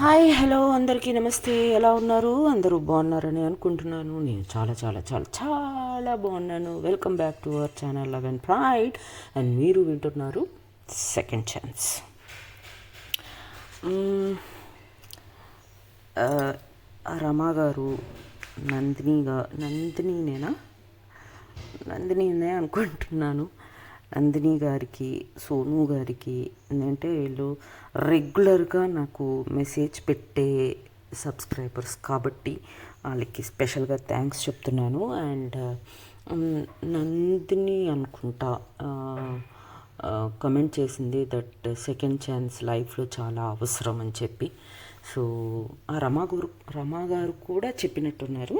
Hi hello అందరికీ నమస్తే. ఎలా ఉన్నారు? అందరూ బాగున్నారని అనుకుంటున్నాను. నేను చాలా చాలా చాలా చాలా బాగున్నాను. Welcome back to our channel love and pride. And మీరు వింటున్నారు సెకండ్ ఛాన్స్. రమా గారు నందినినే అనుకుంటున్నాను. నందిని గారికి, సోను గారికి, ఏంటంటే వీళ్ళు రెగ్యులర్గా నాకు మెసేజ్ పెట్టే సబ్స్క్రైబర్స్ కాబట్టి వాళ్ళకి స్పెషల్గా థ్యాంక్స్ చెప్తున్నాను. అండ్ నందిని అనుకుంటా కమెంట్ చేసింది దట్ సెకండ్ ఛాన్స్ లైఫ్లో చాలా అవసరం అని చెప్పి. సో ఆ రమా గారు కూడా చెప్పినట్టున్నారు.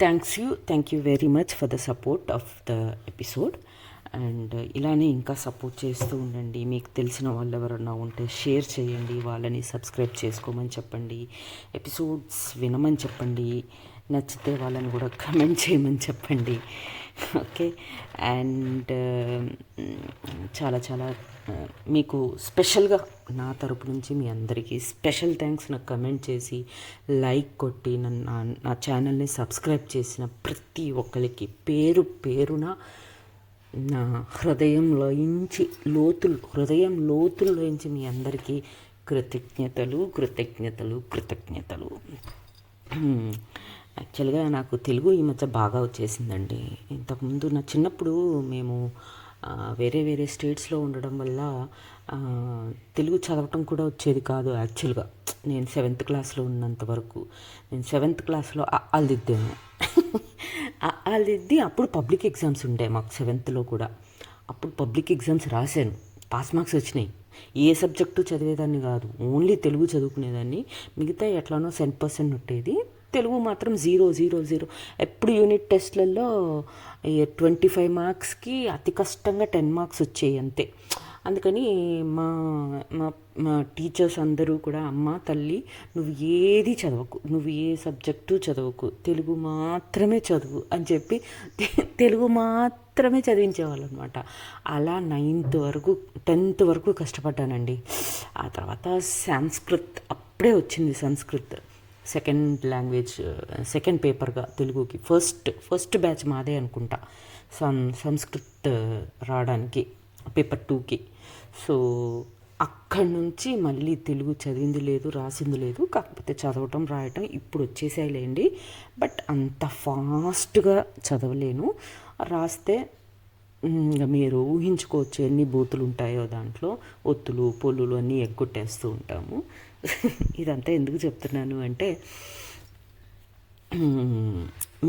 Thank you very much for the support of the episode. And ఇలానే ఇంకా సపోర్ట్ చేస్తూ ఉండండి. మీకు తెలిసిన వాళ్ళు ఎవరన్నా ఉంటే షేర్ చేయండి, వాళ్ళని సబ్స్క్రైబ్ చేసుకోమని చెప్పండి, ఎపిసోడ్స్ వినమని చెప్పండి, నచ్చితే వాళ్ళని కూడా కమెంట్ చేయమని చెప్పండి. ఓకే. అండ్ చాలా చాలా మీకు స్పెషల్గా నా తరపు నుంచి మీ అందరికీ స్పెషల్ థ్యాంక్స్. నాకు కమెంట్ చేసి లైక్ కొట్టి నా ఛానల్ని సబ్స్క్రైబ్ చేసిన ప్రతి ఒక్కరికి పేరు పేరున నా హృదయం లోతుల్లోంచి మీ అందరికీ కృతజ్ఞతలు. యాక్చువల్గా నాకు తెలుగు ఈ మధ్య బాగా వచ్చేసిందండి. ఇంతకుముందు నా చిన్నప్పుడు మేము వేరే స్టేట్స్లో ఉండడం వల్ల తెలుగు చదవటం కూడా వచ్చేది కాదు. యాక్చువల్గా నేను 7th క్లాస్లో ఉన్నంత వరకు నేను 7th క్లాస్లో అల్దిద్దాను. అల్దిద్ది అప్పుడు పబ్లిక్ ఎగ్జామ్స్ ఉండే మాకు 7thలో కూడా. అప్పుడు పబ్లిక్ ఎగ్జామ్స్ రాశాను, పాస్ మార్క్స్ వచ్చినాయి. ఏ సబ్జెక్టు చదివేదాన్ని కాదు, ఓన్లీ తెలుగు చదువుకునేదాన్ని. మిగతా ఎట్లానో 10% ఉండేది, తెలుగు మాత్రం 0. ఎప్పుడు యూనిట్ టెస్ట్లలో 25 మార్క్స్కి అతి కష్టంగా 10 మార్క్స్ వచ్చాయి అంతే. అందుకని మా మా మా టీచర్స్ అందరూ కూడా, అమ్మ తల్లి నువ్వు ఏది చదవకు, నువ్వు ఏ సబ్జెక్టు చదవకు, తెలుగు మాత్రమే చదువు అని చెప్పి తెలుగు మాత్రమే చదివించేవాళ్ళు అనమాట. అలా 10th వరకు కష్టపడ్డానండి. ఆ తర్వాత సంస్కృత్ అప్పుడే వచ్చింది. సంస్కృత్ సెకండ్ లాంగ్వేజ్, సెకండ్ పేపర్గా తెలుగుకి ఫస్ట్ బ్యాచ్ మాదే అనుకుంటా సంస్కృత్ రావడానికి, పేపర్ 2కి. సో అక్కడి నుంచి మళ్ళీ తెలుగు చదివింది లేదు, రాసింది లేదు. కాకపోతే చదవటం రాయటం ఇప్పుడు వచ్చేసాయిలేండి. బట్ అంత ఫాస్ట్గా చదవలేను. రాస్తే మీరు ఊహించుకోవచ్చు ఎన్ని బూతులు ఉంటాయో దాంట్లో. ఒత్తులు పొల్లులు అన్నీ ఎగ్గొట్టేస్తూ ఉంటాము. ఇదంతా ఎందుకు చెప్తున్నాను అంటే,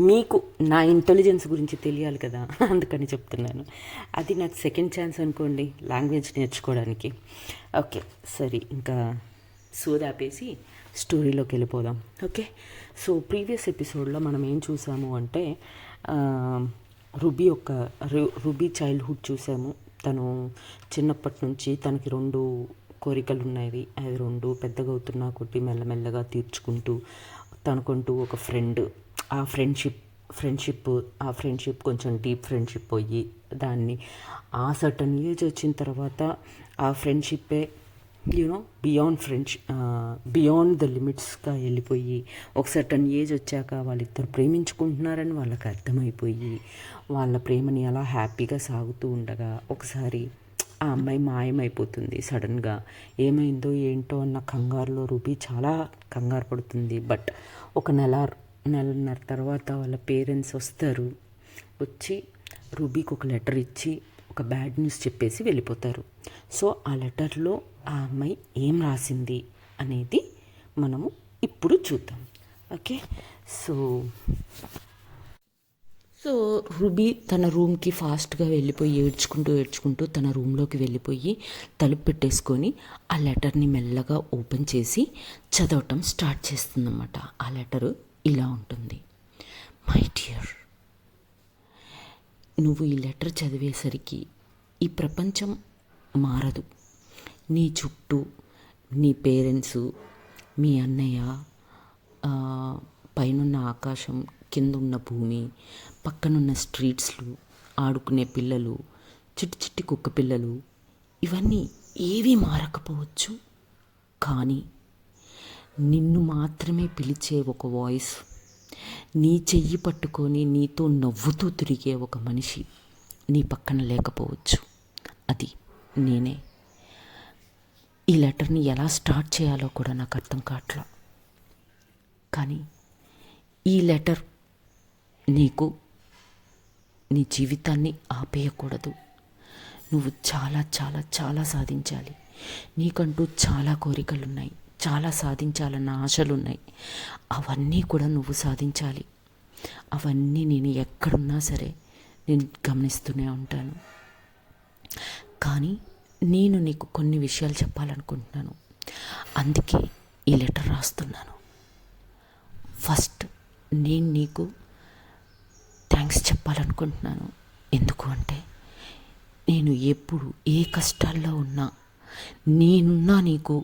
మీకు నా ఇంటెలిజెన్స్ గురించి తెలియాలి కదా, అందుకని చెప్తున్నాను. అది నాకు సెకండ్ ఛాన్స్ అనుకోండి లాంగ్వేజ్ నేర్చుకోవడానికి. ఓకే సరే, ఇంకా సోదాపేసి స్టోరీలోకి వెళ్ళిపోదాం. ఓకే. సో ప్రీవియస్ ఎపిసోడ్లో మనం ఏం చూసాము అంటే, రూబీ చైల్డ్హుడ్ చూసాము. తను చిన్నప్పటి నుంచి తనకి 2 కోరికలు ఉన్నాయి. అవి 2 పెద్దగా అవుతున్నా కొట్టి మెల్లమెల్లగా తీర్చుకుంటూ తనకుంటూ ఒక ఫ్రెండ్, ఆ ఫ్రెండ్షిప్ కొంచెం డీప్ ఫ్రెండ్షిప్ అయ్యి, దాన్ని ఆ సర్టన్ ఏజ్ వచ్చిన తర్వాత ఆ ఫ్రెండ్షిప్పే బియాండ్ ద లిమిట్స్గా వెళ్ళిపోయి, ఒక సర్టన్ ఏజ్ వచ్చాక వాళ్ళిద్దరు ప్రేమించుకుంటున్నారని వాళ్ళకి అర్థమైపోయి, వాళ్ళ ప్రేమని అలా హ్యాపీగా సాగుతూ ఉండగా ఒకసారి ఆ అమ్మాయి మాయమైపోతుంది సడన్గా. ఏమైందో ఏంటో అన్న కంగారులో రూబీ చాలా కంగారు పడుతుంది. బట్ ఒక నెలన్నర తర్వాత వాళ్ళ పేరెంట్స్ వస్తారు. వచ్చి రూబీకి ఒక లెటర్ ఇచ్చి ఒక బ్యాడ్ న్యూస్ చెప్పేసి వెళ్ళిపోతారు. సో ఆ లెటర్లో ఆ అమ్మాయి ఏం రాసింది అనేది మనము ఇప్పుడు చూద్దాం. ఓకే. సో రూబీ తన రూమ్కి ఫాస్ట్గా వెళ్ళిపోయి ఏడ్చుకుంటూ తన రూమ్లోకి వెళ్ళిపోయి తలుపు పెట్టేసుకొని ఆ లెటర్ని మెల్లగా ఓపెన్ చేసి చదవటం స్టార్ట్ చేస్తుందన్నమాట. ఆ లెటరు ఇలా ఉంటుంది. మై డియర్, నువ్వు ఈ లెటర్ చదివేసరికి ఈ ప్రపంచం మారదు. నీ చుట్టూ నీ పేరెంట్సు, మీ అన్నయ్య, పైనున్న ఆకాశం, కిందున్న భూమి, పక్కనున్న స్ట్రీట్స్లు, ఆడుకునే పిల్లలు, చిట్టి కుక్క పిల్లలు, ఇవన్నీ ఏవీ మారకపోవచ్చు. కానీ నిన్ను మాత్రమే పిలిచే ఒక వాయిస్, నీ చెయ్యి పట్టుకొని నీతో నవ్వుతూ తిరిగే ఒక మనిషి నీ పక్కన లేకపోవచ్చు. అది నేనే. ఈ లెటర్ని ఎలా స్టార్ట్ చేయాలో కూడా నాకు అర్థం కావట్లా. కానీ ఈ లెటర్ నీకు నీ జీవితాన్ని ఆపేయకూడదు. నువ్వు చాలా చాలా చాలా సాధించాలి. నీకంటూ చాలా కోరికలున్నాయి, చాలా సాధించాలన్న ఆశలున్నాయి. అవన్నీ కూడా నువ్వు సాధించాలి. అవన్నీ నేను ఎక్కడున్నా సరే నేను గమనిస్తూనే ఉంటాను. కానీ నేను నీకు కొన్ని విషయాలు చెప్పాలనుకుంటున్నాను. అందుకే ఈ లెటర్ రాస్తున్నాను. ఫస్ట్ నేను నీకు థ్యాంక్స్ చెప్పాలనుకుంటున్నాను. ఎందుకు అంటే నేను ఎప్పుడు ఏ కష్టాల్లో ఉన్నా నేనున్నా నీకు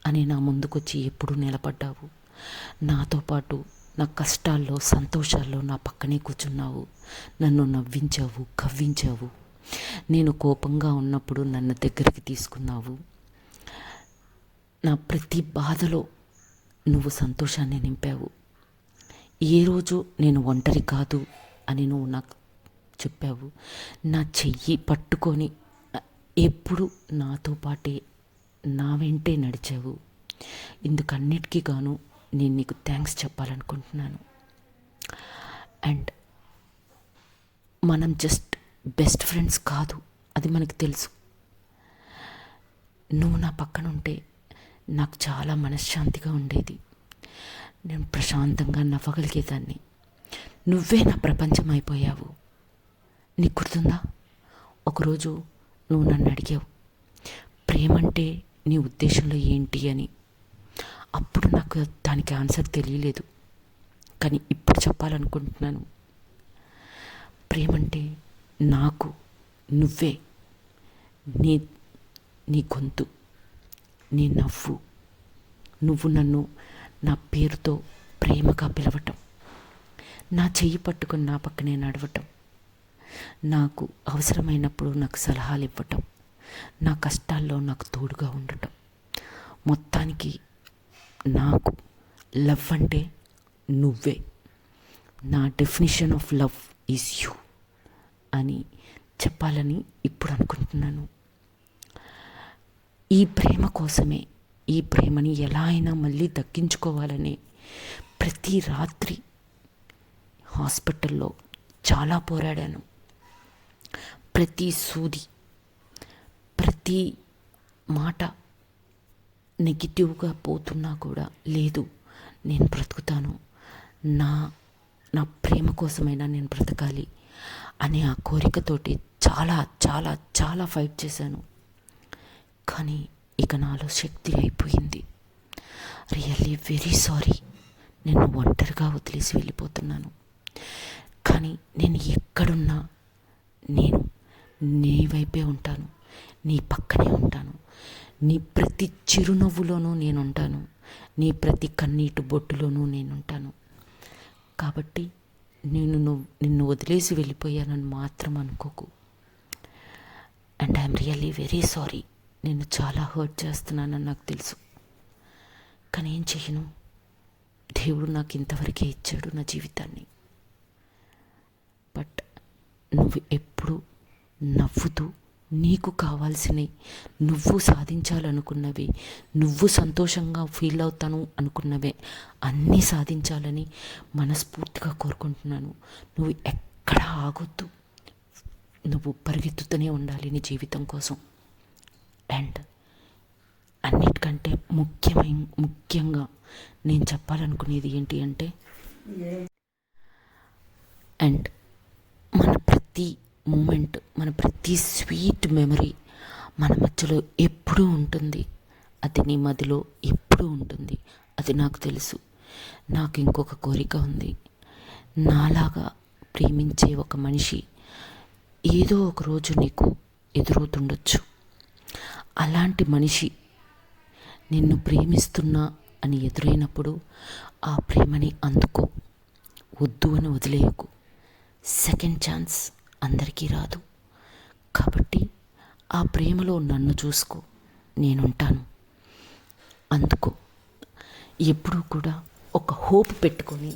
అని నా ముందుకొచ్చి ఎప్పుడు నిలబడ్డావు. నాతో పాటు నా కష్టాల్లో సంతోషాల్లో నా పక్కనే కూర్చున్నావు. నన్ను నవ్వించావు, కవ్వించావు. నేను కోపంగా ఉన్నప్పుడు నన్ను దగ్గరికి తీసుకున్నావు. నా ప్రతి బాధలో నువ్వు సంతోషాన్ని నింపావు. ఏ రోజు నేను ఒంటరి కాదు అని నువ్వు నాకు చెప్పావు. నా చెయ్యి పట్టుకొని ఎప్పుడు నాతో పాటే నా వెంటే నడిచావు. ఇందుకన్నిటికీ గాను నేను నీకు థ్యాంక్స్ చెప్పాలనుకుంటున్నాను. అండ్ మనం జస్ట్ బెస్ట్ ఫ్రెండ్స్ కాదు, అది మనకు తెలుసు. నువ్వు నా పక్కన ఉంటే నాకు చాలా మనశ్శాంతిగా ఉండేది. నేను ప్రశాంతంగా నవ్వగలిగేదాన్ని. నువ్వే నా ప్రపంచం అయిపోయావు. నీకు గుర్తుందా? ఒకరోజు నువ్వు నన్ను అడిగావు, ప్రేమంటే నీ ఉద్దేశంలో ఏంటి అని. అప్పుడు నాకు దానికి ఆన్సర్ తెలియలేదు, కానీ ఇప్పుడు చెప్పాలనుకుంటున్నాను. ప్రేమంటే నాకు నువ్వే. నీ గొంతు, నీ నవ్వు, నువ్వు నన్ను నా పేరుతో ప్రేమగా పిలవటం, నా చెయ్యి పట్టుకుని నా పక్కనే నడవటం, నాకు అవసరమైనప్పుడు నాకు సలహాలు ఇవ్వటం, నా కష్టాల్లో నాకు తోడుగా ఉండటం. మొత్తానికి నాకు లవ్ అంటే నువ్వే. నా definition of love is you అని చెప్పాలని ఇప్పుడు అనుకుంటున్నాను. ఈ ప్రేమ కోసమే, ఈ ప్రేమని ఎలా అయినా మళ్ళీ దక్కించుకోవాలని ప్రతి రాత్రి హాస్పిటల్లో చాలా పోరాడాను. ప్రతి సూది, ప్రతి మాట నెగిటివ్గా పోతున్నా కూడా లేదు, నేను బ్రతుకుతాను, నా ప్రేమ కోసమైనా నేను బ్రతకాలి అనే ఆ కోరికతోటి చాలా చాలా చాలా ఫైట్ చేశాను. కానీ ఇక నాలో శక్తి అయిపోయింది. Really very sorry. నేను ఒంటరిగా వదిలేసి వెళ్ళిపోతున్నాను. కానీ నేను ఎక్కడున్నా నేను నీ వైపే ఉంటాను, నీ పక్కనే ఉంటాను. నీ ప్రతి చిరునవ్వులోనూ నేనుంటాను, నీ ప్రతి కన్నీటి బొట్టులోనూ నేనుంటాను. కాబట్టి నిన్ను వదిలేసి వెళ్ళిపోయానని మాత్రం అనుకోకు. And I'm really very sorry. నేను చాలా హర్ట్ చేస్తున్నానని నాకు తెలుసు. కానీ ఏం చెయ్యను, దేవుడు నాకు ఇంతవరకే ఇచ్చాడు నా జీవితాన్ని. బట్ నువ్వు ఎప్పుడు నవ్వుతూ నీకు కావాల్సినవి, నువ్వు సాధించాలనుకున్నవి, నువ్వు సంతోషంగా ఫీల్ అవుతాను అనుకున్నవే అన్నీ సాధించాలని మనస్ఫూర్తిగా కోరుకుంటున్నాను. నువ్వు ఎక్కడ ఆగొద్దు, నువ్వు పరిగెత్తుతూనే ఉండాలి నీ జీవితం కోసం. అండ్ అన్నిటికంటే ముఖ్యంగా నేను చెప్పాలనుకునేది ఏంటి అంటే, అండ్ మన ప్రతి మూమెంట్, మన ప్రతి స్వీట్ మెమరీ మన మధ్యలో ఎప్పుడూ ఉంటుంది. అది నీ మదిలో ఎప్పుడూ ఉంటుంది, అది నాకు తెలుసు. నాకు ఇంకొక కోరిక ఉంది. నాలాగా ప్రేమించే ఒక మనిషి ఏదో ఒక రోజు నీకు ఎదురవుతుండొచ్చు. అలాంటి మనిషి నిన్ను ప్రేమిస్తున్నా అని ఎదురైనప్పుడు ఆ ప్రేమని అందుకో, వద్దు అని వదిలేయకు. సెకండ్ ఛాన్స్ అందరికీ రాదు. కాబట్టి ఆ ప్రేమలో నన్ను చూసుకో, నేనుంటాను. అందుకు ఎప్పుడూ కూడా ఒక హోప్ పెట్టుకొని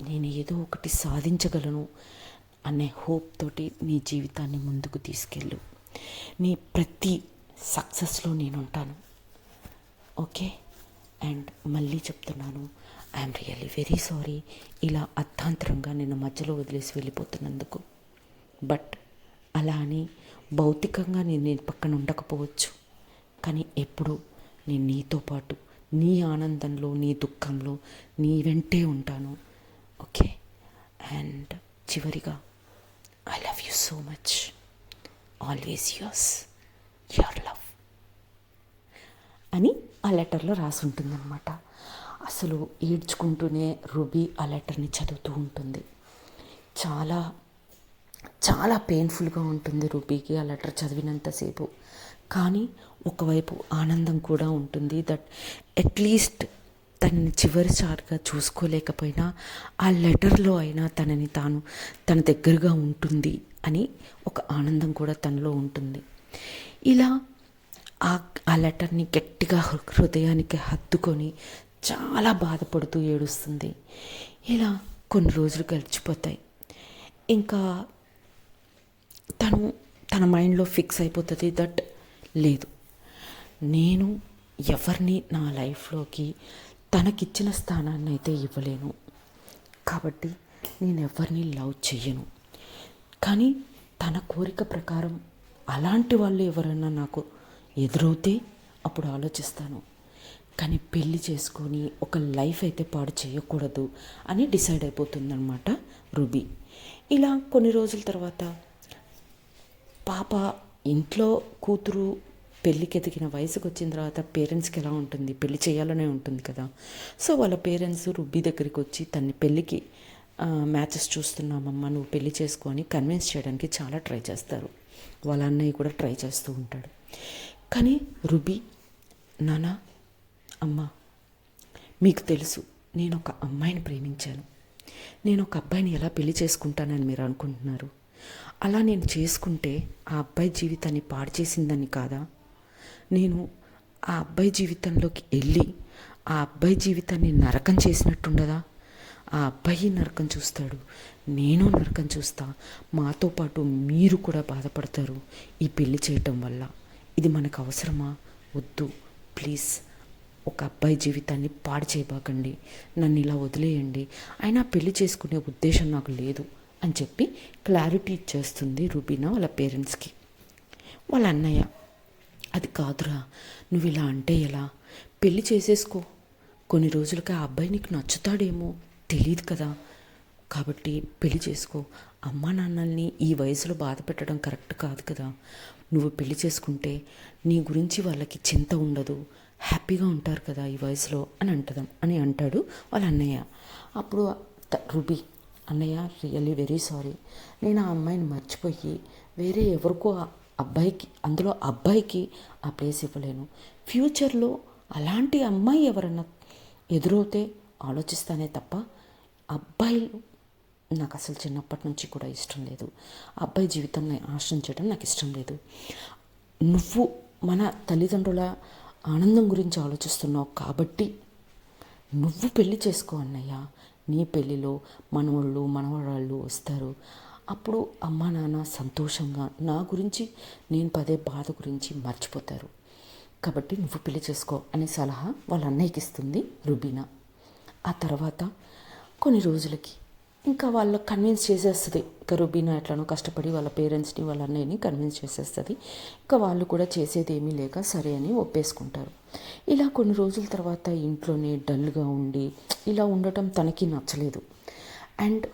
నేను ఏదో ఒకటి సాధించగలను అనే హోప్ తోటి నీ జీవితాన్ని ముందుకు తీసుకెళ్ళు. నీ ప్రతి సక్సెస్లో నేను ఉంటాను. ఓకే. అండ్ మళ్ళీ చెప్తున్నాను, ఐఎమ్ రియల్లీ వెరీ సారీ ఇలా అర్థాంతరంగా నేను మధ్యలో వదిలేసి వెళ్ళిపోతున్నందుకు. బట్ అలా అని భౌతికంగా నేను పక్కన ఉండకపోవచ్చు, కానీ ఎప్పుడూ నేను నీతో పాటు నీ ఆనందంలో నీ దుఃఖంలో నీ వెంటే ఉంటాను. ఓకే. అండ్ చివరిగా I love you so much. Always yours, your love అని ఆ లెటర్లో రాసి ఉంటుందన్నమాట. అసలు ఏడ్చుకుంటూనే రూబీ ఆ లెటర్ని చదువుతూ ఉంటుంది. చాలా చాలా పెయిన్ఫుల్గా ఉంటుంది రూబీకి ఆ లెటర్ చదివినంతసేపు. కానీ ఒకవైపు ఆనందం కూడా ఉంటుంది, దట్ అట్లీస్ట్ తనని చివరిసారిగా చూసుకోలేకపోయినా ఆ లెటర్లో అయినా తన దగ్గరగా ఉంటుంది అని ఒక ఆనందం కూడా తనలో ఉంటుంది. ఇలా ఆ లెటర్ని గట్టిగా హృదయానికి హత్తుకొని చాలా బాధపడుతూ ఏడుస్తుంది. ఇలా కొన్ని రోజులు గడిచిపోతాయి. ఇంకా తన మైండ్లో ఫిక్స్ అయిపోతుంది దట్ లేదు, నేను ఎవరిని నా లైఫ్లోకి తనకిచ్చిన స్థానాన్ని అయితే ఇవ్వలేను, కాబట్టి నేను ఎవరిని లవ్ చెయ్యను. కానీ తన కోరిక ప్రకారం అలాంటి వాళ్ళు ఎవరైనా నాకు ఎదురవుతే అప్పుడు ఆలోచిస్తాను, కానీ పెళ్ళి చేసుకొని ఒక లైఫ్ అయితే పాడు చేయకూడదు అని డిసైడ్ అయిపోతుందన్నమాట రూబీ. ఇలా కొన్ని రోజుల తర్వాత పాప ఇంట్లో కూతురు పెళ్ళికి ఎదిగిన వయసుకు వచ్చిన తర్వాత పేరెంట్స్కి ఎలా ఉంటుంది, పెళ్ళి చేయాలనే ఉంటుంది కదా. సో వాళ్ళ పేరెంట్స్ రూబీ దగ్గరికి వచ్చి తన్ని పెళ్ళికి మ్యాచెస్ చూస్తున్నామమ్మా, నువ్వు పెళ్ళి చేసుకొని కన్విన్స్ చేయడానికి చాలా ట్రై చేస్తారు. వాళ్ళ అన్నయ్య కూడా ట్రై చేస్తూ ఉంటాడు. కానీ రూబీ, నాన్న, అమ్మ, మీకు తెలుసు నేను ఒక అమ్మాయిని ప్రేమించాను, నేను ఒక అబ్బాయిని ఎలా పెళ్లి చేసుకుంటానని మీరు అనుకుంటున్నారు. అలా నేను చేసుకుంటే ఆ అబ్బాయి జీవితాన్ని పాడు చేసిందని కాదా? నేను ఆ అబ్బాయి జీవితంలోకి వెళ్ళి ఆ అబ్బాయి జీవితాన్ని నరకం చేసినట్టుండదా? ఆ అబ్బాయి నరకం చూస్తాడు, నేను నరకం చూస్తా, మాతో పాటు మీరు కూడా బాధపడతారు ఈ పెళ్లి చేయటం వల్ల. ఇది మనకు అవసరమా? వద్దు, ప్లీజ్ ఒక అబ్బాయి జీవితాన్ని పాడు చేయబాకండి, నన్ను ఇలా వదిలేయండి, అయినా పెళ్లి చేసుకునే ఉద్దేశం నాకు లేదు అని చెప్పి క్లారిటీ ఇచ్చేస్తుంది రూబీనా వాళ్ళ పేరెంట్స్కి. వాళ్ళ అన్నయ్య, అది కాదురా, నువ్వు ఇలా అంటే ఎలా, పెళ్లి చేసేసుకో, కొన్ని రోజులకి ఆ అబ్బాయి నీకు నచ్చుతాడేమో తెలియదు కదా, కాబట్టి పెళ్లి చేసుకో, అమ్మా నాన్నల్ని ఈ వయసులో బాధ పెట్టడం కరెక్ట్ కాదు కదా, నువ్వు పెళ్లి చేసుకుంటే నీ గురించి వాళ్ళకి చింత ఉండదు, హ్యాపీగా ఉంటారు కదా ఈ వయసులో అని అంటాడు వాళ్ళ అన్నయ్య. అప్పుడు రూబీ, అన్నయ్య రియల్లీ వెరీ సారీ, నేను ఆ అమ్మాయిని మర్చిపోయి వేరే ఎవరికో అబ్బాయికి, అందులో అబ్బాయికి ఆ ప్లేస్ ఇవ్వలేను. ఫ్యూచర్లో అలాంటి అమ్మాయి ఎవరన్నా ఎదురవుతే ఆలోచిస్తానే తప్ప అబ్బాయిలు నాకు అసలు చిన్నప్పటి నుంచి కూడా ఇష్టం లేదు, అబ్బాయి జీవితాన్ని నాశనం చేయడం నాకు ఇష్టం లేదు. నువ్వు మన తల్లిదండ్రుల ఆనందం గురించి ఆలోచిస్తున్నావు కాబట్టి నువ్వు పెళ్లి చేసుకో అన్నయ్య, నీ పెళ్ళిలో మనవాళ్ళు మనవరాళ్ళు వస్తారు, అప్పుడు అమ్మా నాన్న సంతోషంగా నా గురించి నేను పదే బాధ గురించి మర్చిపోతారు, కాబట్టి నువ్వు పెళ్లి చేసుకో అనే సలహా వాళ్ళ అన్నయ్యకి ఇస్తుంది రుబీనా. ఆ తర్వాత కొన్ని రోజులకి ఇంకా వాళ్ళ కన్విన్స్ చేసేస్తుంది, ఇంకా రుబీనా ఎట్లనో కష్టపడి వాళ్ళ పేరెంట్స్ని వాళ్ళ అన్నయ్యని కన్విన్స్ చేసేస్తుంది. ఇంకా వాళ్ళు కూడా చేసేది ఏమీ లేక సరే అని ఒప్పేసుకుంటారు. ఇలా కొన్ని రోజుల తర్వాత ఇంట్లోనే డల్గా ఉండి ఇలా ఉండటం తనకి నచ్చలేదు. అండ్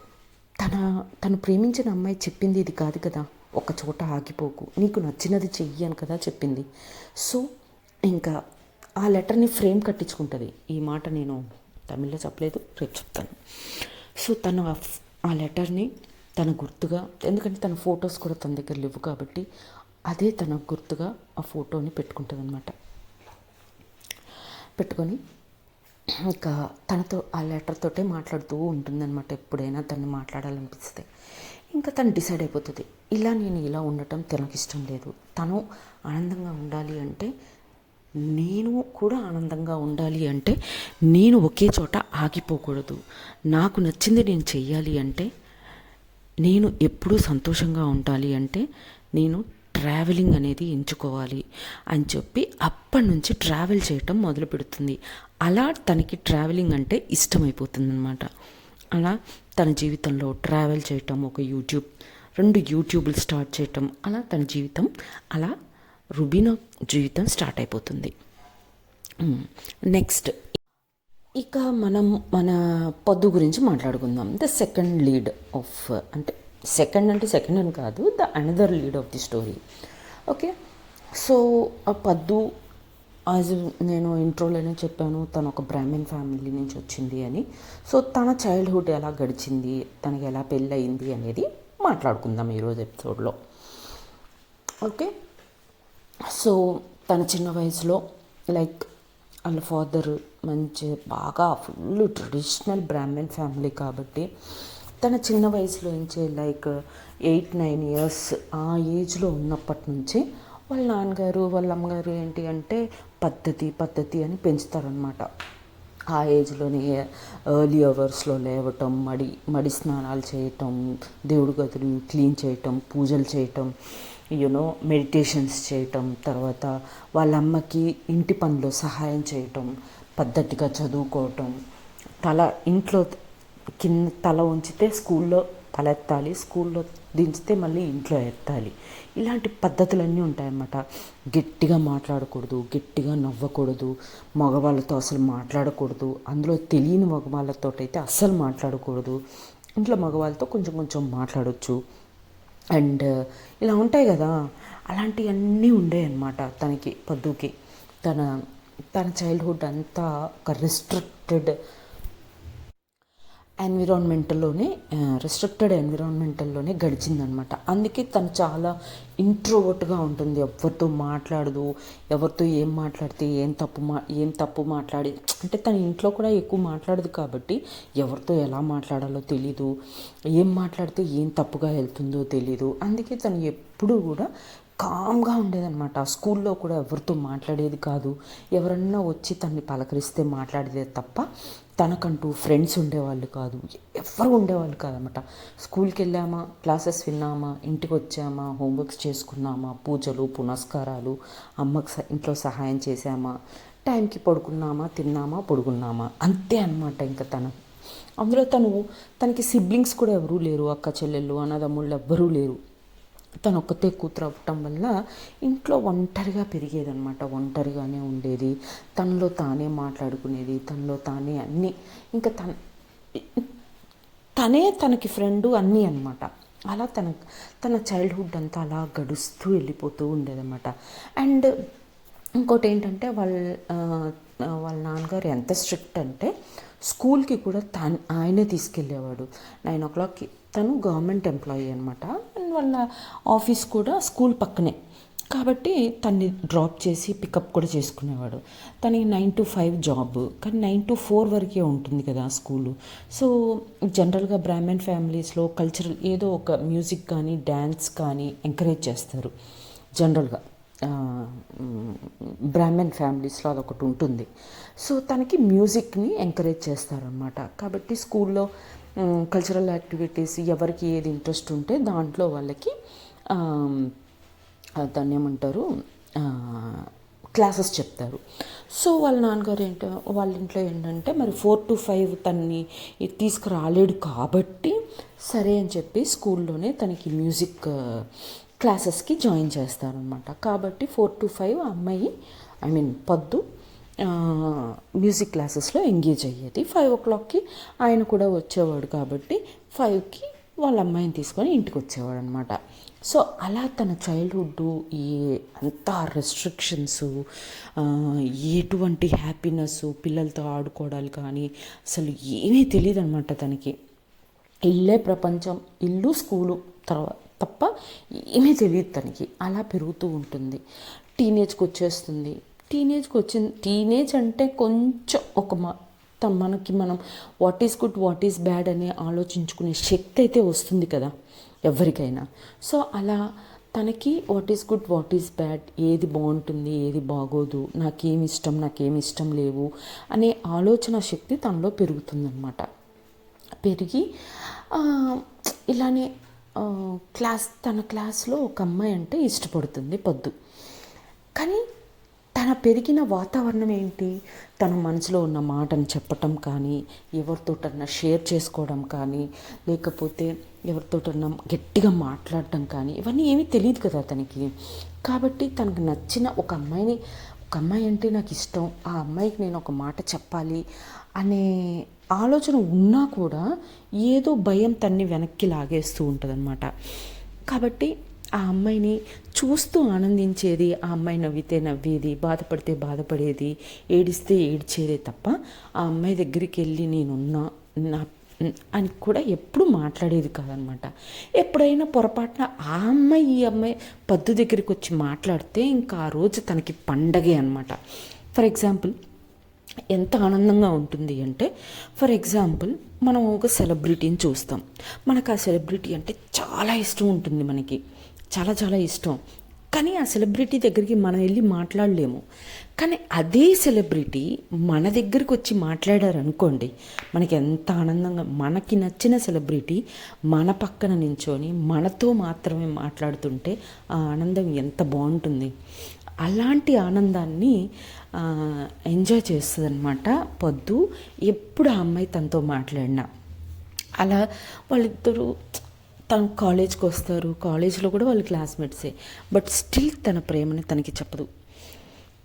తను ప్రేమించిన అమ్మాయి చెప్పింది ఇది కాదు కదా, ఒక చోట ఆగిపోకు, నీకు నచ్చినది చెయ్యి అని కదా చెప్పింది. సో ఇంకా ఆ లెటర్ని ఫ్రేమ్ కట్టించుకుంటుంది. ఈ మాట నేను తమిళ్లో చెప్పలేదు, రేపు చెప్తాను. సో తను ఆ లెటర్ని తన గుర్తుగా, ఎందుకంటే తన ఫొటోస్ కూడా తన దగ్గర లేవు కాబట్టి అదే తన గుర్తుగా ఆ ఫోటోని పెట్టుకుంటుంది అనమాట. పెట్టుకొని ఇంకా తనతో ఆ లెటర్ తోటే మాట్లాడుతూ ఉంటుందన్నమాట. ఎప్పుడైనా తను మాట్లాడాలనిపిస్తే ఇంకా తను డిసైడ్ అయిపోతుంది, నేను ఇలా ఉండటం తనకి ఇష్టం లేదు, తను ఆనందంగా ఉండాలి అంటే నేను కూడా ఆనందంగా ఉండాలి అంటే నేను ఒకే చోట ఆగిపోకూడదు. నాకు నచ్చింది నేను చెయ్యాలి అంటే, నేను ఎప్పుడూ సంతోషంగా ఉండాలి అంటే నేను ట్రావెలింగ్ అనేది ఎంచుకోవాలి అని చెప్పి అప్పటి నుంచి ట్రావెల్ చేయటం మొదలు పెడుతుంది. అలా తనకి ట్రావెలింగ్ అంటే ఇష్టమైపోతుంది అనమాట. అలా తన జీవితంలో ట్రావెల్ చేయటం, ఒక యూట్యూబ్ 2 యూట్యూబ్లు స్టార్ట్ చేయటం, అలా తన జీవితం అలా రుబీనా జీవితం స్టార్ట్ అయిపోతుంది. నెక్స్ట్ ఇక మనం మన పొద్దు గురించి మాట్లాడుకుందాం. ద సెకండ్ లీడ్ ఆఫ్, అంటే సెకండ్ అని కాదు, the another lead of the story. Okay, so ఆ పద్దు, యాజ్ నేను ఇంట్రోలోనే చెప్పాను, తను ఒక బ్రాహ్మణ్ ఫ్యామిలీ నుంచి వచ్చింది అని. సో తన చైల్డ్హుడ్ ఎలా గడిచింది, తనకి ఎలా పెళ్ళయింది అనేది మాట్లాడుకుందాం ఈరోజు ఎపిసోడ్లో. ఓకే, సో తన చిన్న వయసులో లైక్ వాళ్ళ ఫాదర్ మంచి బాగా ఫుల్ ట్రెడిషనల్ బ్రాహ్మణ్ ఫ్యామిలీ కాబట్టి తన చిన్న వయసులో నుంచే లైక్ 8-9 ఇయర్స్ ఆ ఏజ్లో ఉన్నప్పటి నుంచి వాళ్ళ నాన్నగారు వాళ్ళ అమ్మగారు ఏంటి అంటే పద్ధతి అని పెంచుతారనమాట. ఆ ఏజ్లోనే ఎర్లీ అవర్స్లో లేవటం, మడి స్నానాలు చేయటం, దేవుడి గదులు క్లీన్ చేయటం, పూజలు చేయటం, మెడిటేషన్స్ చేయటం, తర్వాత వాళ్ళ అమ్మకి ఇంటి పనిలో సహాయం చేయటం, పద్ధతిగా చదువుకోవటం, ఇంట్లో కింద తల ఉంచితే స్కూల్లో తల ఎత్తాలి, స్కూల్లో దించితే మళ్ళీ ఇంట్లో ఎత్తాలి. ఇలాంటి పద్ధతులన్నీ ఉంటాయన్నమాట. గట్టిగా మాట్లాడకూడదు, గట్టిగా నవ్వకూడదు, మగవాళ్ళతో అసలు మాట్లాడకూడదు, అందులో తెలియని మగవాళ్ళతో అయితే అస్సలు మాట్లాడకూడదు, ఇంట్లో మగవాళ్ళతో కొంచెం మాట్లాడవచ్చు. అండ్ ఇలా ఉంటాయి కదా, అలాంటివన్నీ ఉండేవన్నమాట తనకి, పద్దుకి. తన చైల్డ్హుడ్ అంతా ఒక రిస్ట్రిక్టెడ్ ఎన్విరాన్మెంటల్లోనే గడిచిందనమాట. అందుకే తను చాలా ఇంట్రోవర్ట్గా ఉంటుంది, ఎవరితో మాట్లాడదు, ఎవరితో ఏం మాట్లాడితే ఏం తప్పు మాట్లాడి, అంటే తన ఇంట్లో కూడా ఎక్కువ మాట్లాడదు కాబట్టి ఎవరితో ఎలా మాట్లాడాలో తెలీదు, ఏం మాట్లాడితే ఏం తప్పుగా వెళ్తుందో తెలీదు. అందుకే తను ఎప్పుడూ కూడా కామ్గా ఉండేదన్నమాట. స్కూల్లో కూడా ఎవరితో మాట్లాడేది కాదు, ఎవరన్నా వచ్చి తనని పలకరిస్తే మాట్లాడేదే తప్ప తనకంటూ ఫ్రెండ్స్ ఉండేవాళ్ళు కాదు, ఎవరు ఉండేవాళ్ళు కాదన్నమాట. స్కూల్కి వెళ్ళామా, క్లాసెస్ విన్నామా, ఇంటికి వచ్చామా, హోంవర్క్స్ చేసుకున్నామా, పూజలు పునస్కారాలు, అమ్మకి ఇంట్లో సహాయం చేసామా, టైంకి పడుకున్నామా, తిన్నామా, పడుకున్నామా, అంతే అనమాట. ఇంకా అందులో తనకి సిబ్లింగ్స్ కూడా ఎవరూ లేరు, అక్క చెల్లెళ్ళు అన్నదమ్ముళ్ళు ఎవ్వరూ లేరు. తను ఒక్కతే కూతురు అవ్వటం వల్ల ఇంట్లో ఒంటరిగా పెరిగేదనమాట, ఒంటరిగానే ఉండేది, తనలో తానే మాట్లాడుకునేది, తనలో తానే అన్నీ, ఇంకా తనే తనకి ఫ్రెండు అన్నీ అనమాట. అలా తన చైల్డ్హుడ్ అంతా అలా గడుస్తూ వెళ్ళిపోతూ ఉండేదన్నమాట. అండ్ ఇంకోటి ఏంటంటే వాళ్ళ నాన్నగారు ఎంత స్ట్రిక్ట్ అంటే స్కూల్కి కూడా ఆయనే తీసుకెళ్ళేవాడు. 9 o'clockకి. తను గవర్నమెంట్ ఎంప్లాయీ అనమాట. అండ్ వాళ్ళ ఆఫీస్ కూడా స్కూల్ పక్కనే కాబట్టి తన్ని డ్రాప్ చేసి పికప్ కూడా చేసుకునేవాడు. తనకి 9 to 5 జాబ్, కానీ 9 to 4 వరకే ఉంటుంది కదా స్కూలు. సో జనరల్గా బ్రాహ్మణ్ ఫ్యామిలీస్లో కల్చరల్ ఏదో ఒక మ్యూజిక్ కానీ డ్యాన్స్ కానీ ఎంకరేజ్ చేస్తారు జనరల్గా. బ్రాహ్మణ్ ఫ్యామిలీస్లో అదొకటి ఉంటుంది. సో తనకి మ్యూజిక్ని ఎంకరేజ్ చేస్తారనమాట. కాబట్టి స్కూల్లో కల్చరల్ యాక్టివిటీస్ ఎవరికి ఏది ఇంట్రెస్ట్ ఉంటే దాంట్లో వాళ్ళకి దాన్ని ఏమంటారు, క్లాసెస్ చెప్తారు. సో వాళ్ళ నాన్నగారు వాళ్ళ ఇంట్లో ఏంటంటే మరి 4 to 5 తనని తీసుకురాలేడు కాబట్టి సరే అని చెప్పి స్కూల్లోనే తనకి మ్యూజిక్ క్లాసెస్కి జాయిన్ చేస్తారనమాట. కాబట్టి 4 to 5 అమ్మాయి పద్దు మ్యూజిక్ క్లాసెస్లో ఎంగేజ్ అయ్యేది. 5 o'clockకి ఆయన కూడా వచ్చేవాడు కాబట్టి 5కి వాళ్ళ అమ్మాయిని తీసుకొని ఇంటికి వచ్చేవాడు అనమాట. సో అలా తన చైల్డ్హుడ్ అంతా రెస్ట్రిక్షన్స్, ఎటువంటి హ్యాపీనెస్, పిల్లలతో ఆడుకోవడాలు కానీ అసలు ఏమీ తెలియదు అనమాట తనకి. ఇల్లే ప్రపంచం, ఇల్లు స్కూలు తప్ప ఏమీ తెలియదు తనకి. అలా పెరుగుతూ ఉంటుంది. టీనేజ్కి వచ్చేస్తుంది. టీనేజ్ అంటే కొంచెం మనకి మనం what is good what is bad అని ఆలోచించుకునే శక్తి అయితే వస్తుంది కదా ఎవరికైనా. సో అలా తనకి what is good, what is bad, ఏది బాగుంటుంది, ఏది బాగోదు, నాకేమి ఇష్టం లేవు అనే ఆలోచన శక్తి తనలో పెరుగుతుందన్నమాట. పెరిగి ఇలానే తన క్లాస్లో ఒక అమ్మాయి అంటే ఇష్టపడుతుంది పొద్దు. కానీ తన పెరిగిన వాతావరణం ఏంటి, తన మనసులో ఉన్న మాటను చెప్పటం కానీ, ఎవరితోటన్నా షేర్ చేసుకోవడం కానీ, లేకపోతే ఎవరితోటన్నా గట్టిగా మాట్లాడటం కానీ, ఇవన్నీ ఏమీ తెలియదు కదా తనకి. కాబట్టి తనకు నచ్చిన ఒక అమ్మాయి అంటే నాకు ఇష్టం, ఆ అమ్మాయికి నేను ఒక మాట చెప్పాలి అనే ఆలోచన ఉన్నా కూడా ఏదో భయం తన్ని వెనక్కి లాగేస్తూ ఉంటుందన్నమాట. కాబట్టి ఆ అమ్మాయిని చూస్తూ ఆనందించేది, ఆ అమ్మాయి నవ్వితే నవ్వేది, బాధపడితే బాధపడేది, ఏడిస్తే ఏడ్చేదే తప్ప ఆ అమ్మాయి దగ్గరికి వెళ్ళి నేనున్నా నా అని కూడా ఎప్పుడు మాట్లాడేది కాదనమాట. ఎప్పుడైనా పొరపాటున ఆ అమ్మాయి ఈ అమ్మాయి పద్దు దగ్గరికి వచ్చి మాట్లాడితే ఇంకా ఆ రోజు తనకి పండగే అనమాట. ఫర్ ఎగ్జాంపుల్ ఎంత ఆనందంగా ఉంటుంది అంటే, ఫర్ ఎగ్జాంపుల్ మనం ఒక సెలబ్రిటీని చూస్తాం. మనకు ఆ సెలబ్రిటీ అంటే చాలా ఇష్టం ఉంటుంది, మనకి చాలా చాలా ఇష్టం. కానీ ఆ సెలబ్రిటీ దగ్గరికి మనం వెళ్ళి మాట్లాడలేము. కానీ అదే సెలబ్రిటీ మన దగ్గరికి వచ్చి మాట్లాడారనుకోండి, మనకి ఎంత ఆనందంగా, మనకి నచ్చిన సెలబ్రిటీ మన పక్కన నించొని మనతో మాత్రమే మాట్లాడుతుంటే ఆ ఆనందం ఎంత బాగుంటుంది. అలాంటి ఆనందాన్ని ఎంజాయ్ చేస్తుంది అనమాట పొద్దు, ఎప్పుడు ఆ అమ్మాయి తనతో మాట్లాడినా. అలా వాళ్ళిద్దరూ తను కాలేజ్కి వస్తారు, కాలేజ్లో కూడా వాళ్ళు క్లాస్మేట్సే, బట్ స్టిల్ తన ప్రేమని తనకి చెప్పదు.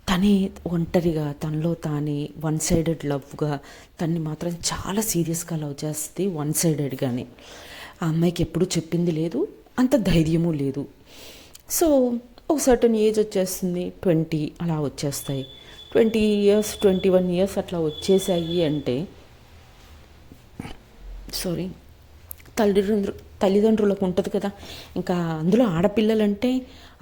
తనే ఒంటరిగా తనలో తానే వన్ సైడెడ్ లవ్గా తన్ని మాత్రం చాలా సీరియస్గా లవ్ చేస్తుంది, వన్ సైడెడ్గానే. ఆ అమ్మాయికి ఎప్పుడూ చెప్పింది లేదు, అంత ధైర్యము లేదు. సో ఒక సర్టన్ ఏజ్ వచ్చేస్తుంది, 20 అలా వచ్చేస్తాయి. 20 years 21 years అట్లా వచ్చేసాయి అంటే తల్లిదండ్రులకు ఉంటుంది కదా. ఇంకా అందులో ఆడపిల్లలంటే,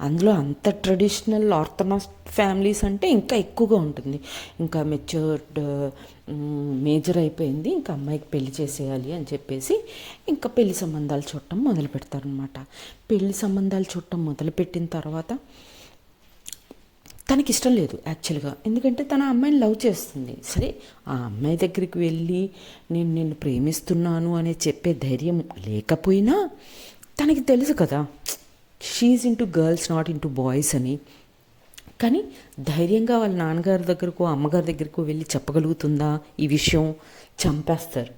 అందులో అంత ట్రెడిషనల్ ఆర్థడాక్స్ ఫ్యామిలీస్ అంటే ఇంకా ఎక్కువగా ఉంటుంది. ఇంకా మేజర్ అయిపోయింది, ఇంకా అమ్మాయికి పెళ్లి చేసేయాలి అని చెప్పేసి ఇంకా పెళ్లి సంబంధాలు చూడటం మొదలు పెడతారనమాట. పెళ్లి సంబంధాలు చూడటం మొదలుపెట్టిన తర్వాత తనకి ఇష్టం లేదు యాక్చువల్గా, ఎందుకంటే తన అమ్మాయిని లవ్ చేస్తుంది. సరే, ఆ అమ్మాయి దగ్గరికి వెళ్ళి నేను నిన్ను ప్రేమిస్తున్నాను అనే చెప్పే ధైర్యం లేకపోయినా తనకి తెలుసు కదా, she into girls not into boys అని. కానీ ధైర్యంగా వాళ్ళ నాన్నగారి దగ్గరకో అమ్మగారి దగ్గరకో వెళ్ళి చెప్పగలుగుతుందా ఈ విషయం? చంపేస్తారు.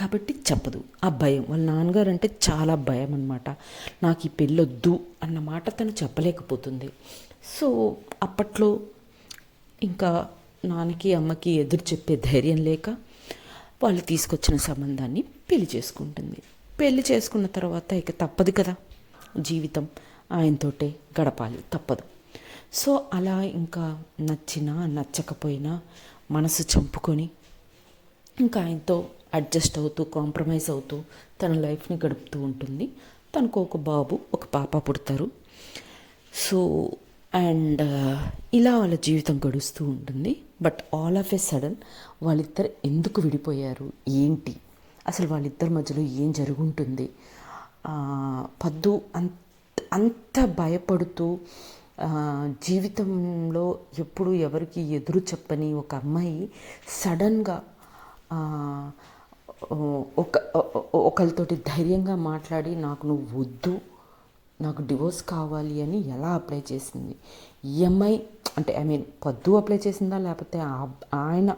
కాబట్టి చెప్పదు. ఆ భయం, వాళ్ళ నాన్నగారు అంటే చాలా భయం అనమాట. నాకు ఈ పెళ్ళొద్దు అన్న మాట తను చెప్పలేకపోతుంది. సో అప్పట్లో ఇంకా నాన్నకి అమ్మకి ఎదురు చెప్పే ధైర్యం లేక వాళ్ళు తీసుకొచ్చిన సంబంధాన్ని పెళ్లి చేసుకుంటుంది. పెళ్లి చేసుకున్న తర్వాత ఇక తప్పదు కదా, జీవితం ఆయనతోటే గడపాలి, తప్పదు. సో అలా ఇంకా నచ్చినా నచ్చకపోయినా మనసు చంపుకొని ఇంకా ఆయనతో అడ్జస్ట్ అవుతూ, కాంప్రమైజ్ అవుతూ తన లైఫ్ని గడుపుతూ ఉంటుంది. తనకు ఒక బాబు, ఒక పాప పుడతారు. సో అండ్ ఇలా వాళ్ళ జీవితం గడుస్తూ ఉంటుంది. But all of a sudden వాళ్ళిద్దరు ఎందుకు విడిపోయారు, ఏంటి అసలు వాళ్ళిద్దరి మధ్యలో ఏం జరుగుంటుంది? పద్దు అంత భయపడుతూ జీవితంలో ఎప్పుడు ఎవరికి ఎదురు చెప్పని ఒక అమ్మాయి సడన్గా ఒకరితోటి ధైర్యంగా మాట్లాడి నాకు నువ్వు వద్దు, నాకు డివోర్స్ కావాలి అని ఎలా అప్లై చేసింది? ఈఎంఐ అంటే పద్దు అప్లై చేసిందా, లేకపోతే ఆయన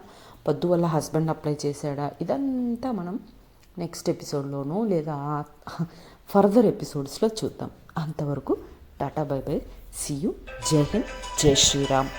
పద్దు వల్ల హస్బెండ్ అప్లై చేశాడా? ఇదంతా మనం నెక్స్ట్ ఎపిసోడ్లోనో లేదా ఫర్దర్ ఎపిసోడ్స్లో చూద్దాం. అంతవరకు tata, bye bye, see you, Jai Hind, జై శ్రీరామ్.